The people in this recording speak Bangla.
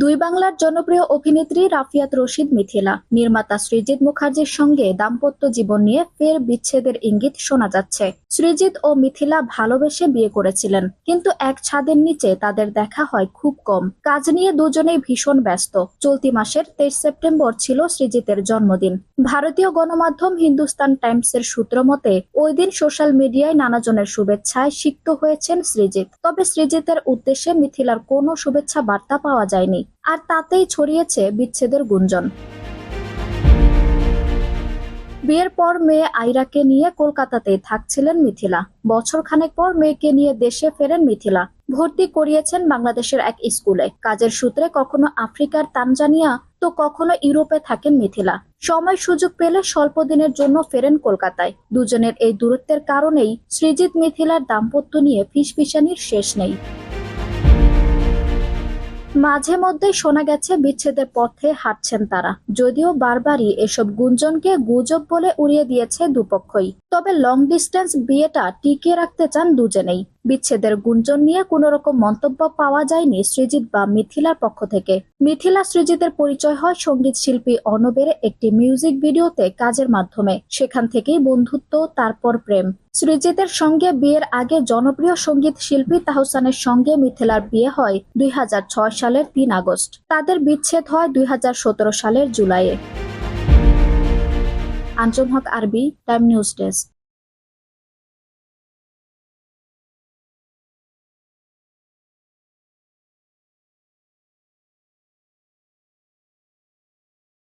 দুই বাংলার জনপ্রিয় অভিনেত্রী রাফিয়াত রশিদ মিথিলা নির্মাতা সৃজিত মুখার্জির সঙ্গে দাম্পত্য জীবন নিয়ে ফের বিচ্ছেদের ইঙ্গিত শোনা যাচ্ছে। সৃজিত ও মিথিলা ভালোবেসে বিয়ে করেছিলেন, কিন্তু এক ছাদের নিচে তাদের দেখা হয় খুব কম। কাজ নিয়ে দুজনেই ভীষণ ব্যস্ত। চলতি মাসের 23 সেপ্টেম্বর ছিল সৃজিতের জন্মদিন। ভারতীয় গণমাধ্যম হিন্দুস্তান টাইমসের সূত্র মতে ওই দিন সোশ্যাল মিডিয়ায় নানাজনের শুভেচ্ছায় সিক্ত হয়েছেন সৃজিত। তবে সৃজিতের উদ্দেশ্যে মিথিলার কোনো শুভেচ্ছা বার্তা পাওয়া যায়নি, আর তাতেই ছড়িয়েছে বিচ্ছেদের গুঞ্জন। বিয়ের পর মেয়ে আইরাকে নিয়ে কলকাতাতেই থাকছিলেন মিথিলা। বছর খানেক পর মেয়েকে নিয়ে দেশে ফেরেন মিথিলা। ভর্তি করিয়েছেন বাংলাদেশের এক স্কুলে। কাজের সূত্রে কখনো আফ্রিকার তানজানিয়া তো কখনো ইউরোপে থাকেন মিথিলা। সময় সুযোগ পেলে স্বল্প দিনের জন্য ফেরেন কলকাতায়। দুজনের এই দূরত্বের কারণেই সৃজিত মিথিলার দাম্পত্য নিয়ে ফিসফিসানির শেষ নেই। মাঝে মধ্যে শোনা গেছে বিচ্ছেদের পথে হাঁটছেন তারা, যদিও বারবারই এসব গুঞ্জনকে গুজব বলে উড়িয়ে দিয়েছে দুপক্ষই। তবে লং ডিস্টেন্স বিয়েটা টিকিয়ে রাখতে চান দুজনেই। বিচ্ছেদের গুঞ্জন নিয়ে কোনো রকম মন্তব্য পাওয়া যায়নি সৃজিত বা মিথিলার পক্ষ থেকে। মিথিলা সৃজিতের পরিচয় হয় সঙ্গীত শিল্পী অর্ণবের একটি মিউজিক ভিডিওতে কাজের মাধ্যমে। সেখান থেকেই বন্ধুত্ব, তারপর প্রেম। সৃজিতের সঙ্গে বিয়ের আগে জনপ্রিয় সঙ্গীত শিল্পী তাহসানের সঙ্গে মিথিলার বিয়ে হয় 2006 সালের 3 আগস্ট। তাদের বিচ্ছেদ হয় 2017 সালের জুলাইয়ে। আঞ্জুম হক আরবি, টাইম নিউজ ডেস্ক।